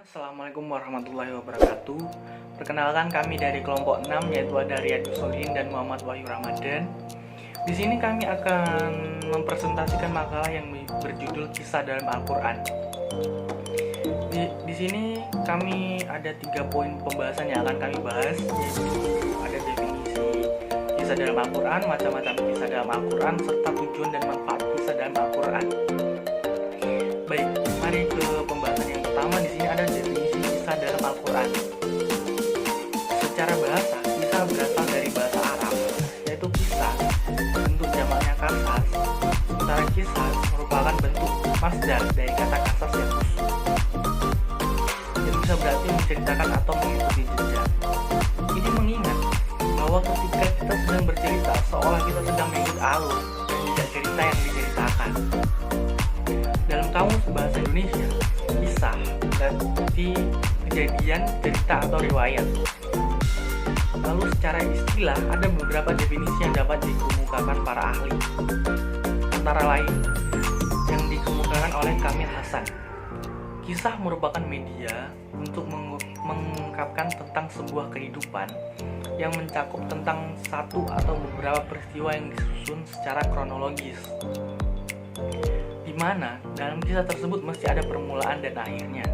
Assalamualaikum warahmatullahi wabarakatuh. Perkenalkan, kami dari kelompok 6, yaitu ada Riyadus Solihin dan Muhammad Wahyu Ramadan. Di sini kami akan mempresentasikan makalah yang berjudul Kisah dalam Al-Quran. Di sini kami ada 3 poin pembahasan yang akan kami bahas, yaitu ada definisi kisah dalam Al-Quran, macam-macam kisah dalam Al-Quran, serta tujuan dan manfaat kisah dalam Al-Quran. Baik, mari ke pembahasan yang pertama. Di sini ada definisi kisah dalam Al-Quran. Secara bahasa, kisah berasal dari bahasa Arab, yaitu kisah, bentuk jamaknya kasas. Sementara kisah merupakan bentuk masdar dari kata kasas yang khusus, yang bisa berarti menceritakan atau mengikuti jejak. Ini mengingat bahwa ketika kita sedang bercerita, seolah kita sedang mengikut alur dan jejak cerita yang diceritakan. Dalam kamus bahasa Indonesia, kisah berarti kejadian, cerita, atau riwayat. Lalu secara istilah, ada beberapa definisi yang dapat dikemukakan para ahli. Antara lain, yang dikemukakan oleh Kamil Hasan. Kisah merupakan media untuk mengungkapkan tentang sebuah kehidupan yang mencakup tentang satu atau beberapa peristiwa yang disusun secara kronologis, di mana dalam kisah tersebut mesti ada permulaan dan akhirnya.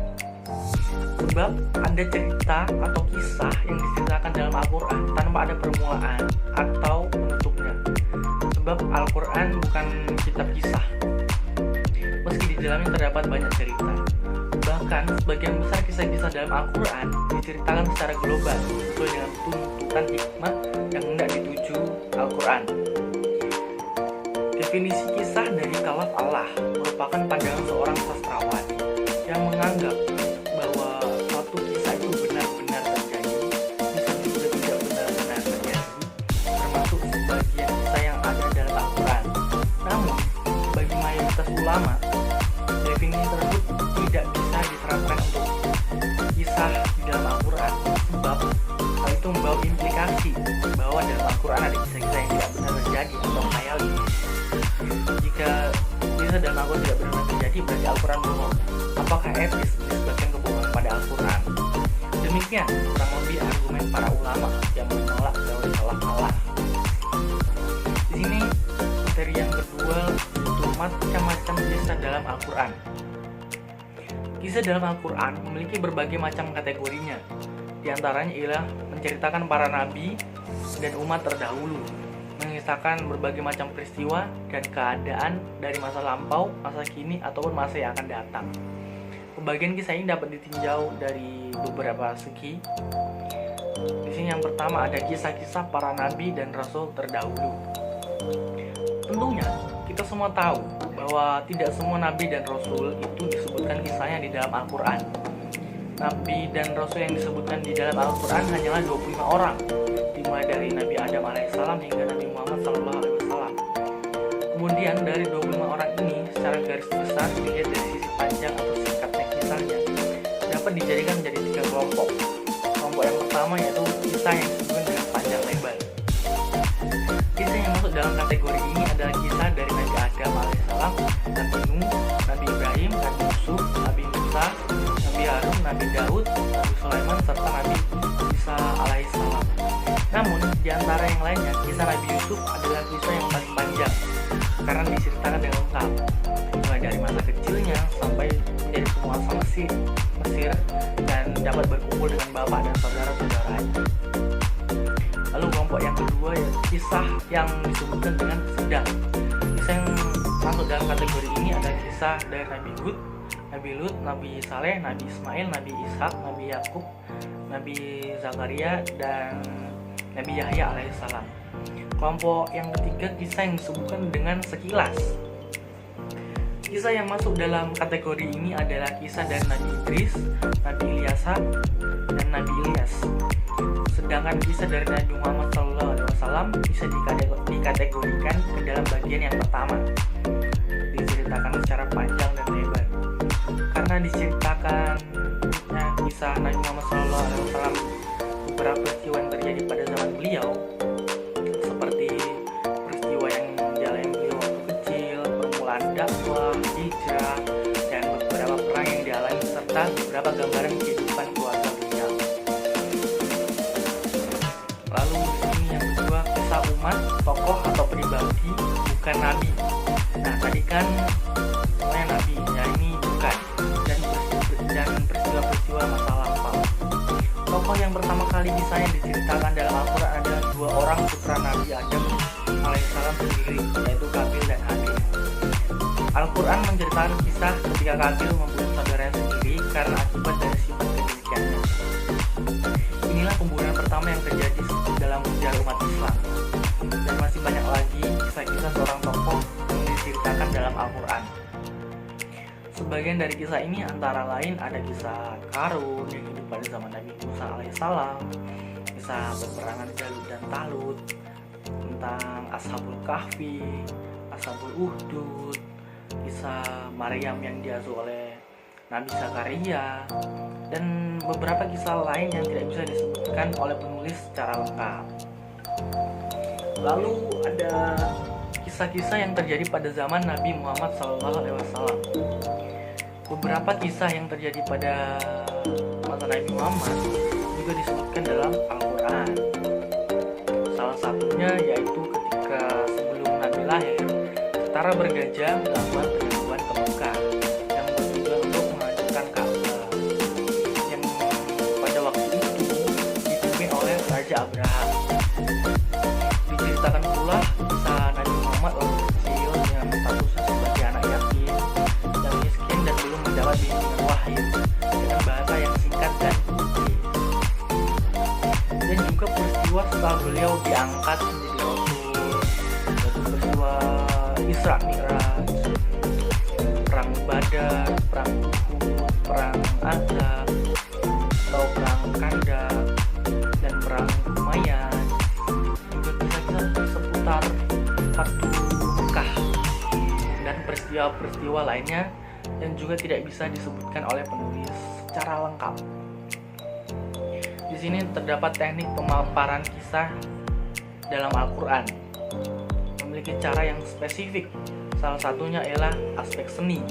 Sebab ada cerita atau kisah yang diceritakan dalam Al-Quran tanpa ada permulaan atau penutupnya. Sebab Al-Quran bukan kitab kisah, meski di dalamnya terdapat banyak cerita. Bahkan sebagian besar kisah-kisah dalam Al-Quran diceritakan secara global sesuai dengan tuntutan hikmah yang hendak dituju Al-Quran. Definisi kisah dari kalaf Allah merupakan pandangan seorang sastrawan yang menganggap bahwa suatu kisah itu benar-benar terjadi, bisa juga tidak benar-benar terjadi, termasuk sebagian kisah yang ada dalam Al-Quran. Namun, bagi mayoritas ulama, definisi tersebut tidak bisa diterapkan untuk kisah di dalam Al-Quran, sebab hal itu membawa implikasi bahwa dalam Al-Quran ada kisah-kisah yang tidak benar terjadi atau khayali. Jika kisah dalam Al-Quran tidak benar terjadi, berarti Al-Quran bohong. Apakah etis disebabkan kebohongan pada Al-Quran? Demikian kurang lebih argumen para ulama yang menolak teori kalaf Allah. Di sini materi yang kedua yaitu macam-macam kisah dalam Al-Quran. Kisah dalam Al-Quran memiliki berbagai macam kategorinya. Di antaranya ialah menceritakan para nabi dan umat terdahulu, mengisahkan berbagai macam peristiwa dan keadaan dari masa lampau, masa kini, ataupun masa yang akan datang. Pembagian kisah ini dapat ditinjau dari beberapa segi. Di sini yang pertama ada kisah-kisah para nabi dan rasul terdahulu. Tentunya kita semua tahu bahwa tidak semua nabi dan rasul itu disebutkan kisahnya di dalam Al-Quran. Nabi dan rasul yang disebutkan di dalam Al-Quran hanyalah 25 orang, dimulai dari Nabi Adam alaihissalam hingga Nabi Muhammad SAW. Kemudian dari 25 orang ini secara garis besar dilihat dari sisi panjang atau singkatnya kisahnya dapat dijadikan menjadi 3 kelompok. Kelompok yang pertama yaitu kisah yang disebut dengan panjang lebar. Kisah yang masuk dalam kategori ini adalah kisah dari Nabi Adam alaihissalam, Nabi Nuh, Nabi Ibrahim, Nabi Yusuf, Nabi Musa, Nabi Harun, Nabi Daud, Nabi Sulaiman, serta Nabi Isa alaihissalam. Namun, di antara yang lainnya, kisah Nabi Yusuf adalah kisah yang paling panjang karena diceritakan dengan lengkap, mulai dari masa kecilnya sampai menjadi penguasa Mesir dan dapat berkumpul dengan bapak dan saudara-saudaranya. Lalu kelompok yang kedua ya kisah yang disebutkan dengan sedang. Kisah yang masuk dalam kategori ini adalah kisah dari Nabi Hud, Nabi Lut, Nabi Saleh, Nabi Ismail, Nabi Ishak, Nabi Yakub, Nabi Zakaria, dan Nabi Yahya alaihissalam. Kelompok yang ketiga kisah yang disebutkan dengan sekilas. Kisah yang masuk dalam kategori ini adalah kisah dari Nabi Idris, Nabi Ilyasa, dan Nabi Ilyas. Sedangkan kisah dari Nabi Muhammad SAW bisa dikategorikan ke dalam bagian yang pertama, diceritakan secara panjang dan lebar. Karena diceritakan kisah Nabi Muhammad SAW beberapa peristiwa yang terjadi pada zaman beliau, seperti peristiwa yang dialami beliau waktu kecil, permulaan dakwah, hijrah, dan beberapa perang yang dialami serta kita beberapa gambaran kehidupan keluarga beliau. Lalu di sini yang kedua, kisah umat, tokoh atau pribadi, bukan nabi. Nah, tadi kan semuanya nabi, ya ini bukan, dan peristiwa-peristiwa masa lampau. Tokoh yang pertama kali kisahnya diceritakan dalam Al-Quran adalah dua orang putra Nabi Adam alaihissalam sendiri, yaitu Kabil dan Habil. Al-Quran menceritakan kisah ketika Kabil membunuh saudaranya sendiri karena akibat dari sifat kedengkiannya. Inilah pembunuhan pertama yang terjadi dalam sejarah umat Islam. Dan masih banyak lagi kisah-kisah seorang tokoh yang diceritakan dalam Al-Quran. Sebagian dari kisah ini antara lain ada kisah Qarun yang hidup pada zaman Nabi Musa alaihissalam, kisah peperangan Jalut dan Talut, tentang Ashabul Kahfi, Ashabul Uhdud, kisah Maryam yang diasuh oleh Nabi Zakaria, dan beberapa kisah lain yang tidak bisa disebutkan oleh penulis secara lengkap. Lalu ada kisah-kisah yang terjadi pada zaman Nabi Muhammad SAW. Beberapa kisah yang terjadi pada masa Nabi Muhammad juga disebutkan dalam Al-Quran. Salah satunya yaitu ketika sebelum Nabi lahir, tentara bergajah melakukan penyerbuan ke Mekah yang bertujuan untuk menghancurkan Ka'bah, yang pada waktu itu dipimpin oleh Raja Abraham. Diceritakan pula kisah Nabi Muhammad waktu kecil dengan statusnya sebagai anak yatim yang miskin dan belum mendapat bimbingan wahyu, dengan bahasa yang singkat dan puitis. Dan juga peristiwa setelah beliau diangkat menjadi Rasul, yaitu peristiwa Isra Mi'raj, perang Badar, perang Uhud, perang Ahzab atau perang Khandaq, dan perang Umayyad. Juga kisah-kisah seputar Fatu Mekah dan peristiwa-peristiwa lainnya yang juga tidak bisa disebutkan oleh penulis secara lengkap. Di sini terdapat teknik pemaparan kisah dalam Al-Quran memiliki cara yang spesifik. Salah satunya ialah aspek seni.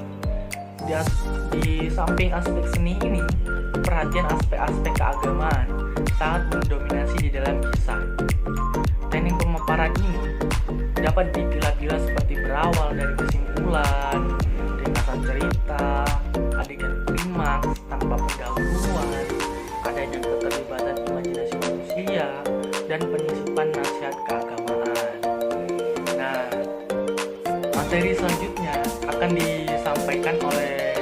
Di samping aspek seni ini, perhatian aspek-aspek keagamaan sangat mendominasi di dalam kisah. Teknik pemaparan ini dapat dipilah-pilah seperti berawal dari kesimpulan, ringkasan cerita, adegan klimaks tanpa pendahuluan, adanya keterlibatan imajinasi manusia, dan penyisipan nasihat keagamaan. Nah, materi selanjutnya akan disampaikan oleh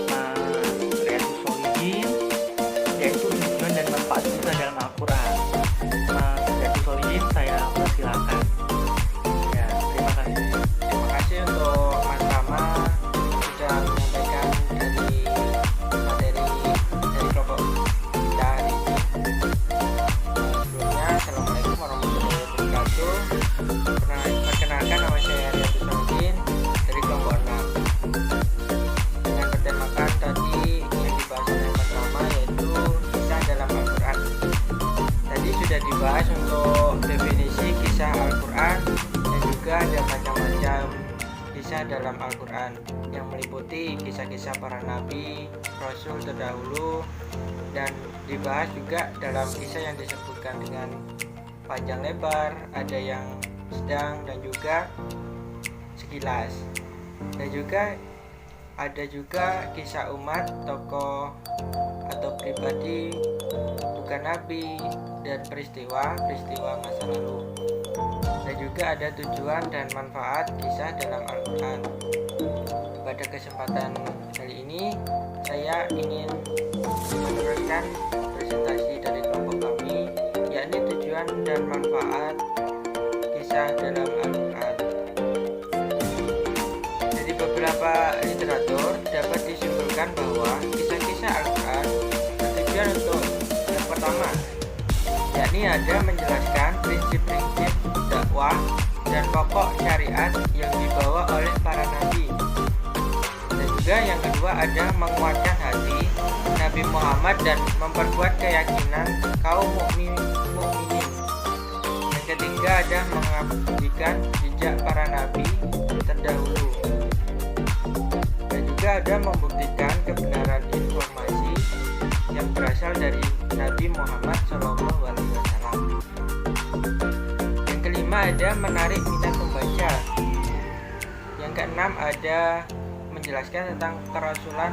Mas Riyadus Sholihin, yaitu tujuan dan manfaat kisah dalam Al-Quran. Mas Riyadus Sholihin, saya persilakan. Ya, terima kasih. Terima kasih untuk Mas Rama sudah menyampaikan dari materi dari kelompok kita hari ini. Sebelumnya, Assalamualaikum warahmatullahi wabarakatuh. Perkenalkan, nama saya Riyadus Sholihin dari kelompok 6. Dengan bertemakan tadi yang dibahas oleh Mas Rama, yaitu kisah dalam Al-Quran. Tadi sudah dibahas untuk definisi kisah Al-Quran, dan juga ada macam-macam kisah dalam Al-Quran yang meliputi kisah-kisah para nabi, rasul terdahulu, dan dibahas juga dalam kisah yang disebutkan dengan panjang lebar, ada yang sedang dan juga sekilas. Dan juga ada juga kisah umat, tokoh atau pribadi, bukan nabi, dan peristiwa masa lalu. Dan juga ada tujuan dan manfaat kisah dalam Al-Quran. Pada kesempatan kali ini, saya ingin meneruskan presentasi dari kelompok kami, yakni tujuan dan manfaat kisah dalam Al-Quran. Dari beberapa literatur dapat disimpulkan bahwa kisah-kisah Al-Quran bertujuan untuk yang pertama, yakni ada menjelaskan prinsip-prinsip dakwah dan pokok syariat yang dibawa oleh para nabi. Dan juga yang kedua ada menguatkan hati Nabi Muhammad dan memperkuat keyakinan kaum mukminin. Yang ketiga ada mengabadikan jejak para nabi terdahulu. Dan juga ada membuktikan kebenaran informasi Nabi Muhammad SAW. Yang kelima ada menarik minat pembaca. Yang keenam ada menjelaskan tentang kerasulan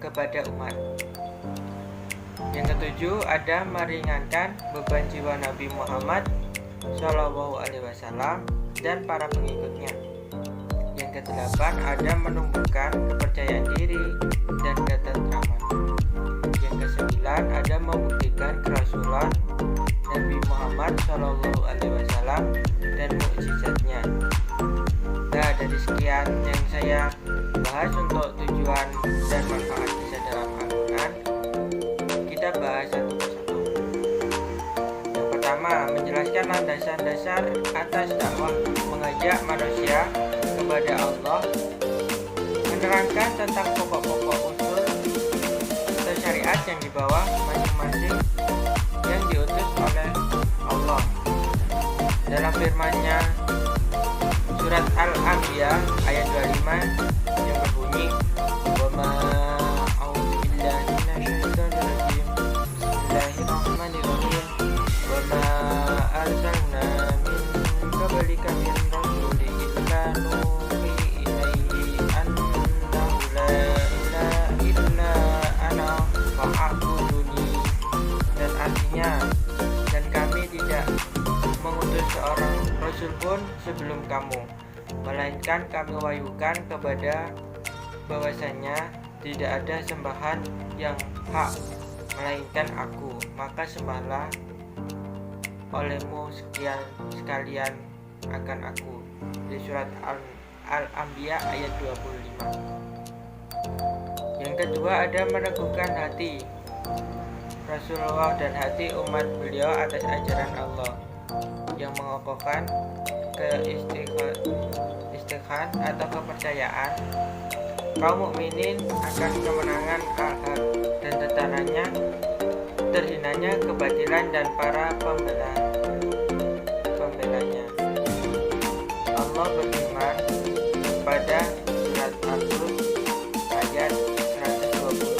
kepada umat. Yang ketujuh ada meringankan beban jiwa Nabi Muhammad SAW dan para pengikutnya. Yang kedelapan ada menumbuhkan kepercayaan diri dan ketentraman. Yang kesembilan ada membuktikan kerasulan Nabi Muhammad SAW dan mukjizatnya. Nah, dari sekian yang saya bahas untuk tujuan dan manfaat kisah dalam Al-Quran, kita bahas satu persatu. Yang pertama, menjelaskan landasan dasar atas dakwah mengajak manusia kepada Allah, menerangkan tentang pokok-pokok usul atau syariat yang dibawa masing-masing yang diutus oleh Allah. Dalam firman-Nya surat Al-Anbiya ayat 25 yang berbunyi, "Wa ma a'udzu billahi minasyaitonir rajim. Bismillahirrahmanirrahim. Wa ma arsalna min qablika min rasulin illa nuhi ilaihi annahu la ilaha illa ana fa'buduni." Dan artinya, dan kami tidak mengutus seorang rasul pun sebelum kamu, melainkan kami wahyukan kepada bahwasanya tidak ada sembahan yang hak melainkan aku, maka sembahlah olehmu sekalian akan aku. Di surat Al-Anbiya ayat 25. Yang kedua ada meneguhkan hati Rasulullah dan hati umat beliau atas ajaran Allah yang mengokohkan keistiqan atau kepercayaan kaum mukminin akan kemenangan al-haq dan terhinanya kebatilan dan para pembelanya. Allah berfirman pada surat Al-Hud ayat 120.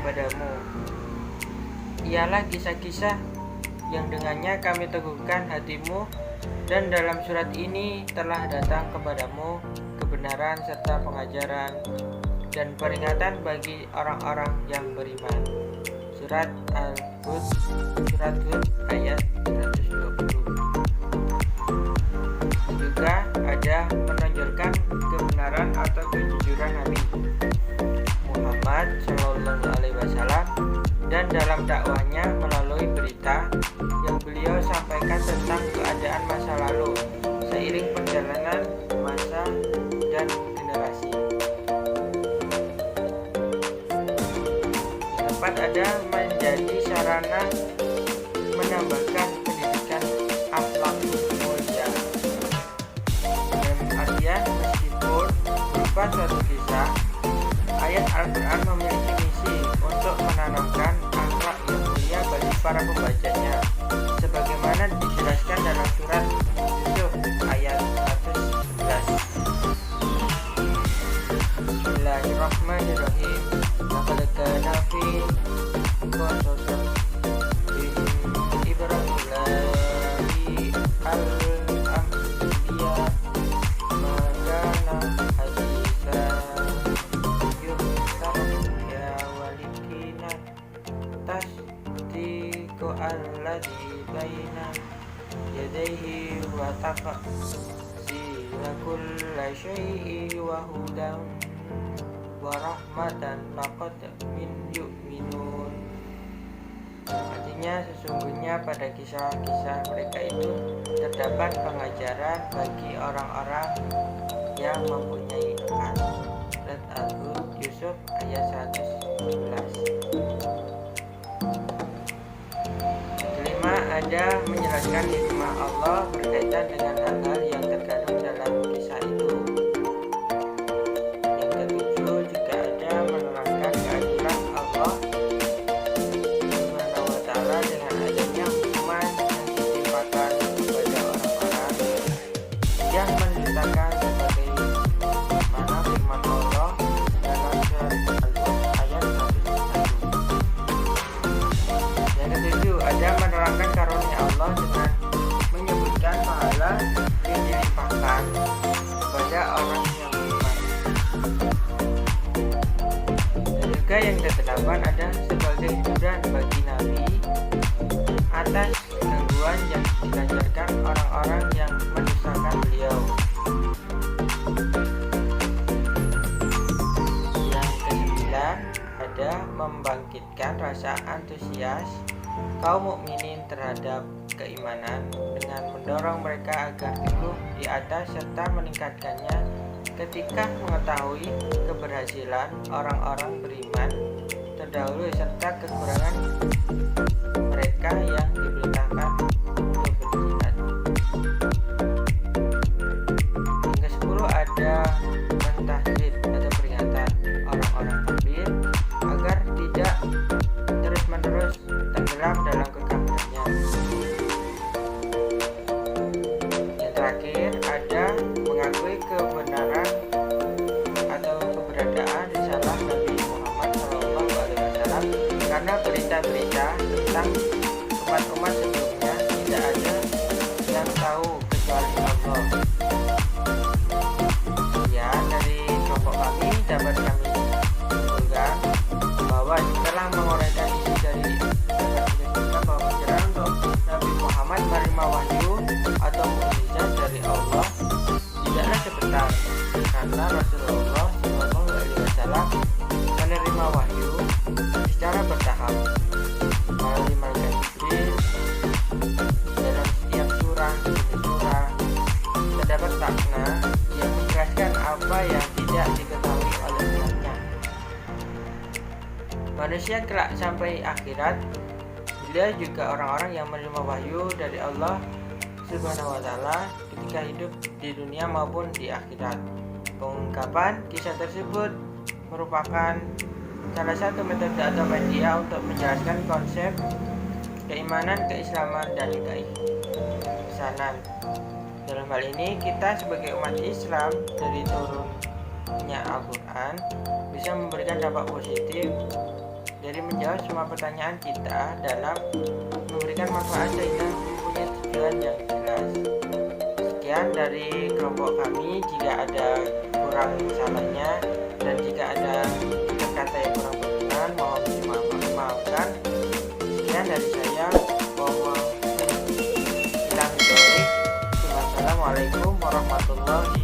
Kepadamu ialah kisah-kisah yang dengannya kami teguhkan hatimu, dan dalam surat ini telah datang kepadamu kebenaran serta pengajaran dan peringatan bagi orang-orang yang beriman. Surat Al-Hud ayat 120. Juga ada menonjolkan kebenaran atau kejujuran Nabi Muhammad SAW dan dalam dakwahnya melalui berita yang beliau sampaikan tentang keadaan masa lalu seiring perjalanan masa dan generasi. Yang keempat ada menjadi sarana menambahkan pendidikan akhlak mulia. Dalam artian meskipun berupa suatu kisah, ayat Al-Quran memiliki misi untuk menanamkan akhlak yang mulia bagi para pembacanya, sebagaimana dijelaskan dalam surat Yusuf ayat 111. Bismillahirrahmanirrahim. Laqad kana fi qasasihim ibrahim al-anbiya ma kana hadisan tasdiqu alladzi baina yadayhi wa tafsila kulli syai'in wa hudan wa rahmatan laqad min yu'minun. Artinya sesungguhnya pada kisah-kisah mereka itu terdapat pengajaran bagi orang-orang yang mempunyai akal. Surat Al-Yusuf ayat 111. Kelima, ada menjelaskan hikmah Allah berkaitan dengan hal-hal yang terkandung dalam kisah itu. Yang ketujuh, juga ada menerangkan keadilan Allah Subhanahu wa ta'ala dengan adanya hukuman yang ditimpakan kepada orang-orang yang mendustakan, sebagai mana firman Allah dalam surat Al-Hud ayat 101. Yang ketujuh, ada menerangkan karunia Allah dengan menyebutkan pahala yang dilimpahkan kepada orang yang beriman. Dan juga yang kedelapan, ada sebagai hiburan bagi Nabi atas gangguan yang dilancarkan orang-orang yang mendustakan beliau. Yang kesembilan, ada membangkitkan rasa antusias kaum mukminin terhadap keimanan dengan mendorong mereka agar teguh di atas serta meningkatkannya ketika mengetahui keberhasilan orang-orang beriman terdahulu serta kekurangan mereka yang diperintahkan untuk berjihad. Yang ke-10, ada mentahdzir atau peringatan orang-orang kafir agar tidak terus-menerus tenggelam dalam kekafirannya. Yang terakhir, ada mengakui kebenaran atau keberadaan risalah Nabi Muhammad SAW karena berita-berita tentang umat-umat sebelumnya tidak ada yang tahu kecuali Allah. Ya, dari kelompok kami dapat kami simpulkan bahwa setelah menguraikan isi dari bahwa perjalanan untuk Nabi Muhammad menerima wahyu atau mukjizat dari Allah tidaklah sebentar, karena Rasulullah SAW menerima wahyu secara bertahap melalui malaikat Jibril. Dalam setiap surah demi surah terdapat makna yang menjelaskan apa yang tidak diketahui oleh umatnya. Manusia kelak sampai akhirat, beliau juga orang-orang yang menerima wahyu dari Allah Subhanahu wa ta'ala ketika hidup di dunia maupun di akhirat. Pengungkapan kisah tersebut merupakan salah satu metode atau media untuk menjelaskan konsep keimanan, keislaman, dan keisanan. Dalam hal ini, kita sebagai umat Islam dari turunnya Al-Quran bisa memberikan dampak positif dari menjawab semua pertanyaan kita dalam memberikan manfaat sehingga mempunyai tujuan yang jelas. Sekian dari kelompok kami. Jika ada kurang salahnya dan jika ada kata yang kurang berkenan, mohon dimaafkan. Sekian dari saya. Wassalamualaikum warahmatullahi